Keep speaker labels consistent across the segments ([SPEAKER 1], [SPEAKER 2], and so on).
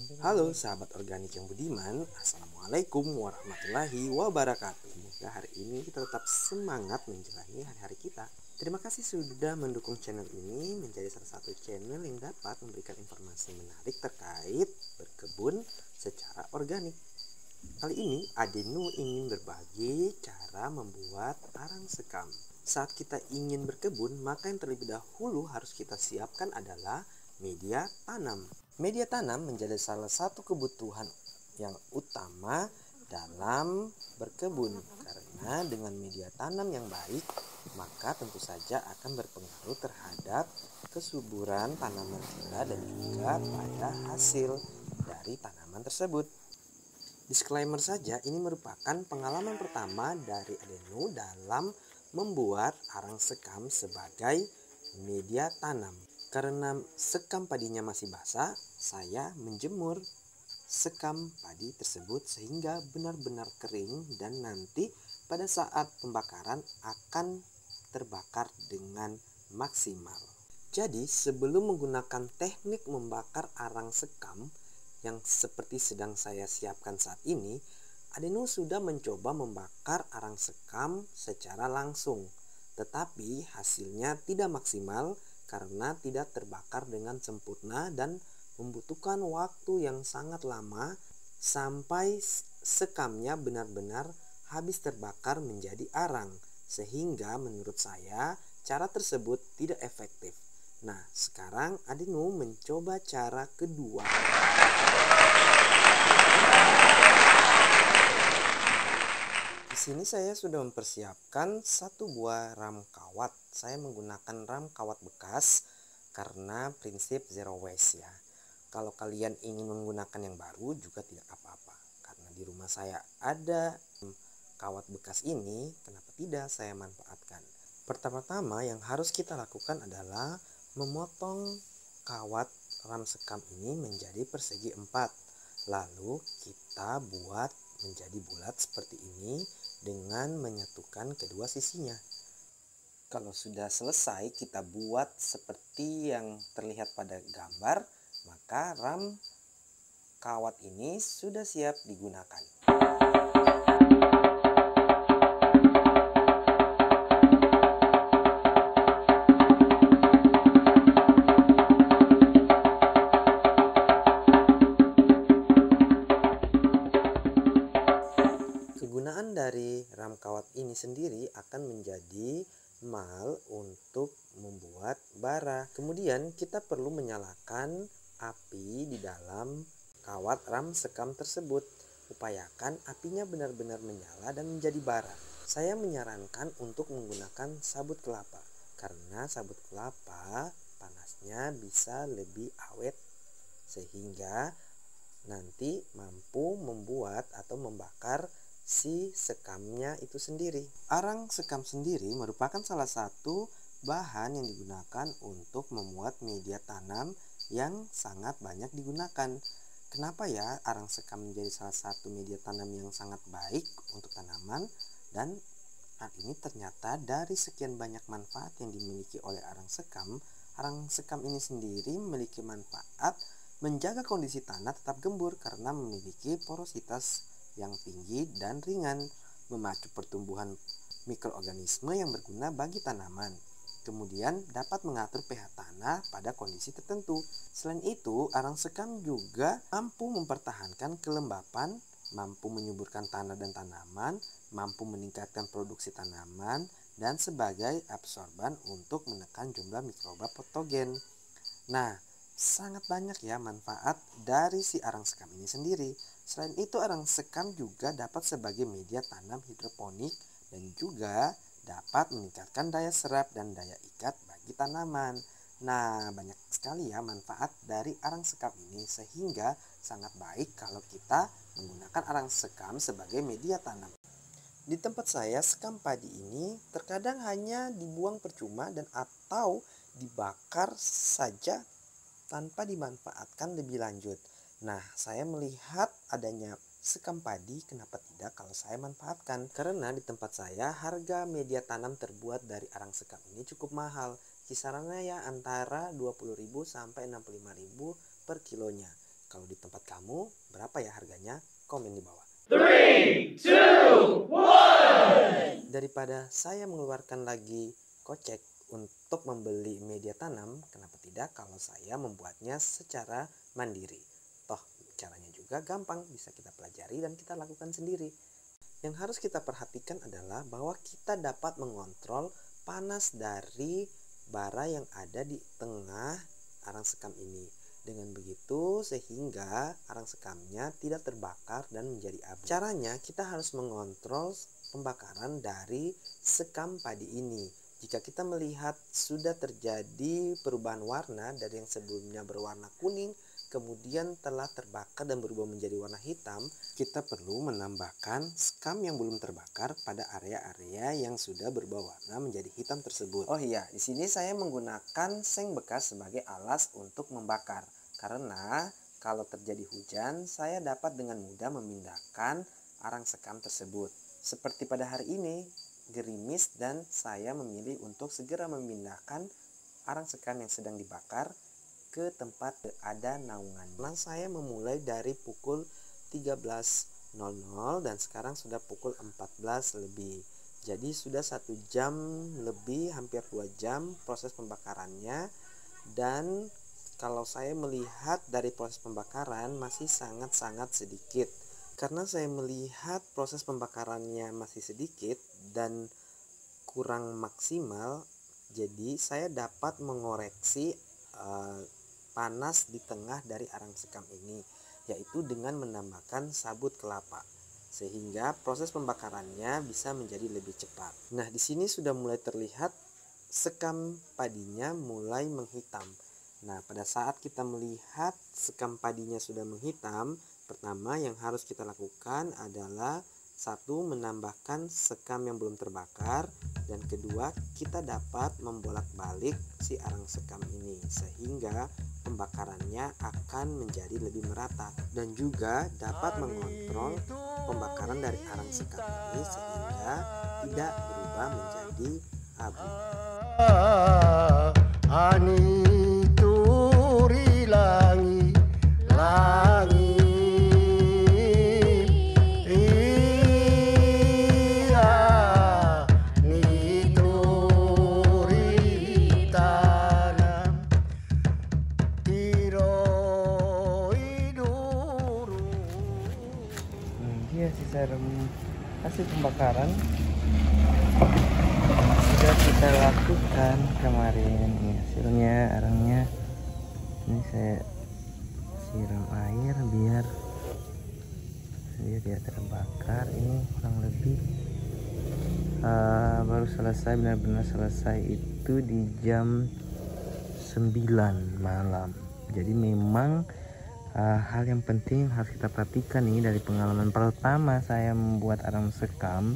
[SPEAKER 1] Halo sahabat organik yang budiman, Assalamualaikum warahmatullahi wabarakatuh. Semoga hari ini kita tetap semangat menjalani hari-hari kita. Terima kasih sudah mendukung channel ini menjadi salah satu channel yang dapat memberikan informasi menarik terkait berkebun secara organik. Kali ini Adenu ingin berbagi cara membuat arang sekam. Saat kita ingin berkebun, maka yang terlebih dahulu harus kita siapkan adalah media tanam. Media tanam menjadi salah satu kebutuhan yang utama dalam berkebun, karena dengan media tanam yang baik maka tentu saja akan berpengaruh terhadap kesuburan tanaman kita dan juga pada hasil dari tanaman tersebut. Disclaimer saja, ini merupakan pengalaman pertama dari Adenu dalam membuat arang sekam sebagai media tanam. Karena sekam padinya masih basah, saya menjemur sekam padi tersebut sehingga benar-benar kering dan nanti pada saat pembakaran akan terbakar dengan maksimal. Jadi sebelum menggunakan teknik membakar arang sekam yang seperti sedang saya siapkan saat ini, Adenu sudah mencoba membakar arang sekam secara langsung, tetapi hasilnya tidak maksimal karena tidak terbakar dengan sempurna dan membutuhkan waktu yang sangat lama sampai sekamnya benar-benar habis terbakar menjadi arang, sehingga menurut saya cara tersebut tidak efektif. Nah, sekarang Adenu mencoba cara kedua. Di sini saya sudah mempersiapkan satu buah ram kawat. Saya menggunakan ram kawat bekas karena prinsip zero waste ya. Kalau kalian ingin menggunakan yang baru juga tidak apa-apa, karena di rumah saya ada kawat bekas ini, kenapa tidak saya manfaatkan. Pertama-tama yang harus kita lakukan adalah memotong kawat ram sekam ini menjadi persegi 4. Lalu kita buat menjadi bulat seperti ini dengan menyatukan kedua sisinya. Kalau sudah selesai kita buat seperti yang terlihat pada gambar, maka ram kawat ini sudah siap digunakan. Kegunaan dari ram kawat ini sendiri akan menjadi mal untuk membuat bara. Kemudian kita perlu menyalakan api di dalam kawat ram sekam tersebut. Upayakan apinya benar-benar menyala dan menjadi bara. Saya menyarankan untuk menggunakan sabut kelapa, karena sabut kelapa panasnya bisa lebih awet sehingga nanti mampu membuat atau membakar si sekamnya itu sendiri. Arang sekam sendiri merupakan salah satu bahan yang digunakan untuk membuat media tanam yang sangat banyak digunakan. Kenapa ya arang sekam menjadi salah satu media tanam yang sangat baik untuk tanaman? Dan hal ini ternyata dari sekian banyak manfaat yang dimiliki oleh arang sekam ini sendiri memiliki manfaat menjaga kondisi tanah tetap gembur karena memiliki porositas yang tinggi dan ringan, memacu pertumbuhan mikroorganisme yang berguna bagi tanaman. Kemudian dapat mengatur pH tanah pada kondisi tertentu. Selain itu, arang sekam juga mampu mempertahankan kelembapan, mampu menyuburkan tanah dan tanaman, mampu meningkatkan produksi tanaman, dan sebagai absorban untuk menekan jumlah mikroba patogen. Nah, sangat banyak ya manfaat dari si arang sekam ini sendiri. Selain itu, arang sekam juga dapat sebagai media tanam hidroponik dan juga dapat meningkatkan daya serap dan daya ikat bagi tanaman. Nah, banyak sekali ya manfaat dari arang sekam ini, sehingga sangat baik kalau kita menggunakan arang sekam sebagai media tanam. Di tempat saya, sekam padi ini terkadang hanya dibuang percuma dan atau dibakar saja tanpa dimanfaatkan lebih lanjut. Nah, saya melihat adanya sekam padi, kenapa tidak kalau saya manfaatkan? Karena di tempat saya harga media tanam terbuat dari arang sekam ini cukup mahal. Kisarannya ya antara 20.000 sampai 65.000 per kilonya. Kalau di tempat kamu kamu berapa ya harganya? Komen di bawah.
[SPEAKER 2] 3, 2, 1.
[SPEAKER 1] Daripada saya mengeluarkan lagi kocek untuk membeli media tanam, kenapa tidak kalau saya membuatnya secara mandiri? Toh caranya juga gampang, bisa kita pelajari dan kita lakukan sendiri. Yang harus kita perhatikan adalah bahwa kita dapat mengontrol panas dari bara yang ada di tengah arang sekam ini. Dengan begitu sehingga arang sekamnya tidak terbakar dan menjadi abu. Caranya kita harus mengontrol pembakaran dari sekam padi ini. Jika kita melihat sudah terjadi perubahan warna dari yang sebelumnya berwarna kuning kemudian telah terbakar dan berubah menjadi warna hitam, kita perlu menambahkan sekam yang belum terbakar pada area-area yang sudah berubah warna menjadi hitam tersebut. Oh iya, di sini saya menggunakan seng bekas sebagai alas untuk membakar. Karena kalau terjadi hujan, saya dapat dengan mudah memindahkan arang sekam tersebut. Seperti pada hari ini, gerimis dan saya memilih untuk segera memindahkan arang sekam yang sedang dibakar ke tempat ada naungan. Nah, saya memulai dari pukul 13.00 dan sekarang sudah pukul 14 lebih. Jadi sudah 1 jam lebih, hampir 2 jam proses pembakarannya. Dan kalau saya melihat dari proses pembakaran masih sangat-sangat sedikit. Karena saya melihat proses pembakarannya masih sedikit dan kurang maksimal, jadi saya dapat mengoreksi panas di tengah dari arang sekam ini, yaitu dengan menambahkan sabut kelapa sehingga proses pembakarannya bisa menjadi lebih cepat. Nah, di sini sudah mulai terlihat sekam padinya mulai menghitam. Nah, pada saat kita melihat sekam padinya sudah menghitam, pertama yang harus kita lakukan adalah satu, menambahkan sekam yang belum terbakar, dan kedua, kita dapat membolak-balik si arang sekam ini sehingga pembakarannya akan menjadi lebih merata, dan juga dapat mengontrol pembakaran dari arang sekam ini sehingga tidak berubah menjadi abu.
[SPEAKER 3] Sisa hasil pembakaran sudah kita lakukan kemarin. Ini hasilnya, arangnya ini saya siram air biar dia tidak terbakar. Ini kurang lebih baru selesai, benar-benar selesai itu di jam 9 malam. Jadi memang hal yang penting harus kita perhatikan nih dari pengalaman pertama saya membuat arang sekam.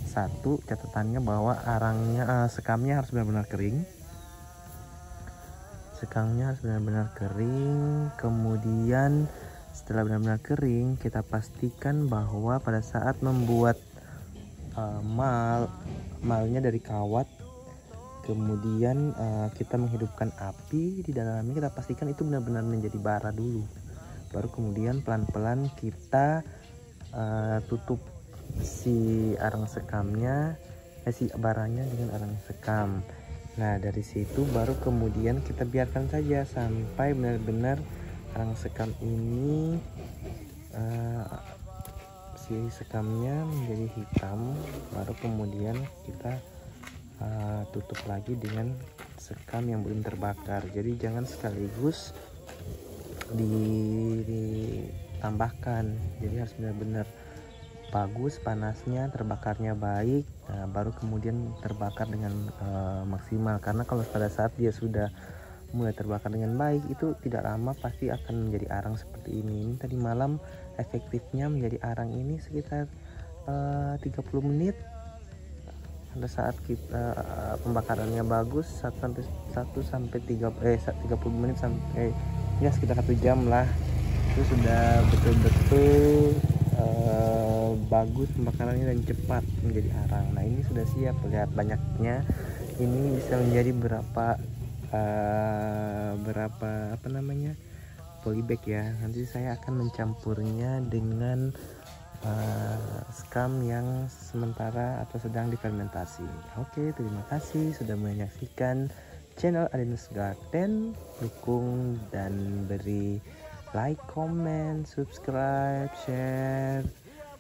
[SPEAKER 3] Satu, catatannya bahwa sekamnya harus benar-benar kering. Sekamnya harus benar-benar kering. Kemudian setelah benar-benar kering, kita pastikan bahwa pada saat membuat malnya dari kawat, kemudian kita menghidupkan api di dalamnya, kita pastikan itu benar-benar menjadi bara dulu. Baru kemudian pelan-pelan kita tutup si arang sekamnya, si baranya dengan arang sekam. Nah, dari situ baru kemudian kita biarkan saja sampai benar-benar arang sekam ini si sekamnya menjadi hitam. Baru kemudian kita tutup lagi dengan sekam yang belum terbakar. Jadi jangan sekaligus ditambahkan, jadi harus benar-benar bagus panasnya, terbakarnya baik. Nah, baru kemudian terbakar dengan maksimal. Karena kalau pada saat dia sudah mulai terbakar dengan baik, itu tidak lama pasti akan menjadi arang seperti ini. Ini tadi malam efektifnya menjadi arang ini sekitar 30 menit. Pada saat kita pembakarannya bagus 1 sampai 30 menit sampai ya sekitar 1 jam lah, itu sudah betul-betul bagus pembakarannya dan cepat menjadi arang. Nah, ini sudah siap. Lihat banyaknya, ini bisa menjadi berapa polybag ya. Nanti saya akan mencampurnya dengan scum yang sementara atau sedang difermentasi. Oke, terima kasih sudah menyaksikan channel Adenus Garden. Dukung dan beri like, comment, subscribe, share,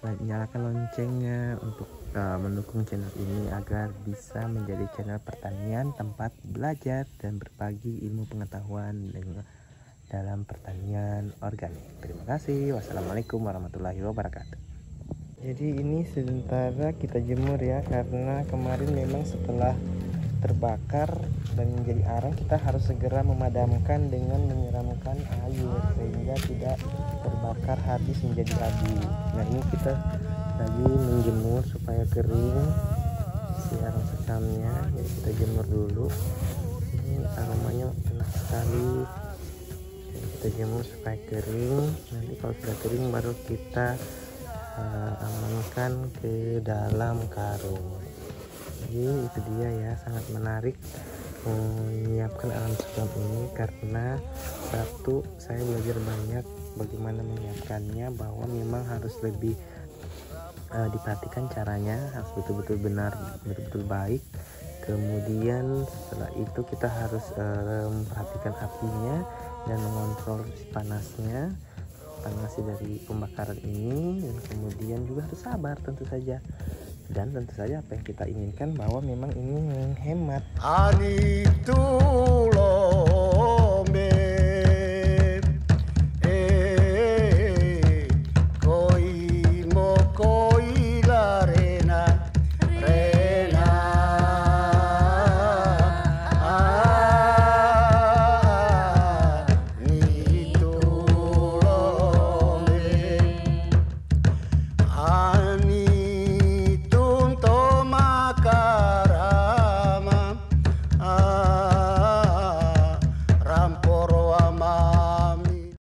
[SPEAKER 3] dan nyalakan loncengnya untuk mendukung channel ini agar bisa menjadi channel pertanian tempat belajar dan berbagi ilmu pengetahuan dalam pertanian organik. Terima kasih. Wassalamualaikum warahmatullahi wabarakatuh. Jadi ini sementara kita jemur ya, karena kemarin memang setelah terbakar dan menjadi arang kita harus segera memadamkan dengan menyiramkan air sehingga tidak terbakar habis menjadi abu. Nah ini kita lagi menjemur supaya kering si arang sekamnya, jadi kita jemur dulu. Ini aromanya enak sekali, jadi kita jemur supaya kering. Nanti kalau sudah kering baru kita amankan ke dalam karung. Jadi itu dia ya, sangat menarik menyiapkan arang sekam ini karena satu, saya belajar banyak bagaimana menyiapkannya, bahwa memang harus lebih diperhatikan caranya, harus betul-betul benar, betul-betul baik. Kemudian setelah itu kita harus memperhatikan apinya dan mengontrol panasnya, panas dari pembakaran ini, dan kemudian juga harus sabar tentu saja. Dan tentu saja apa yang kita inginkan, bahwa memang ini menghemat.
[SPEAKER 4] I need to love.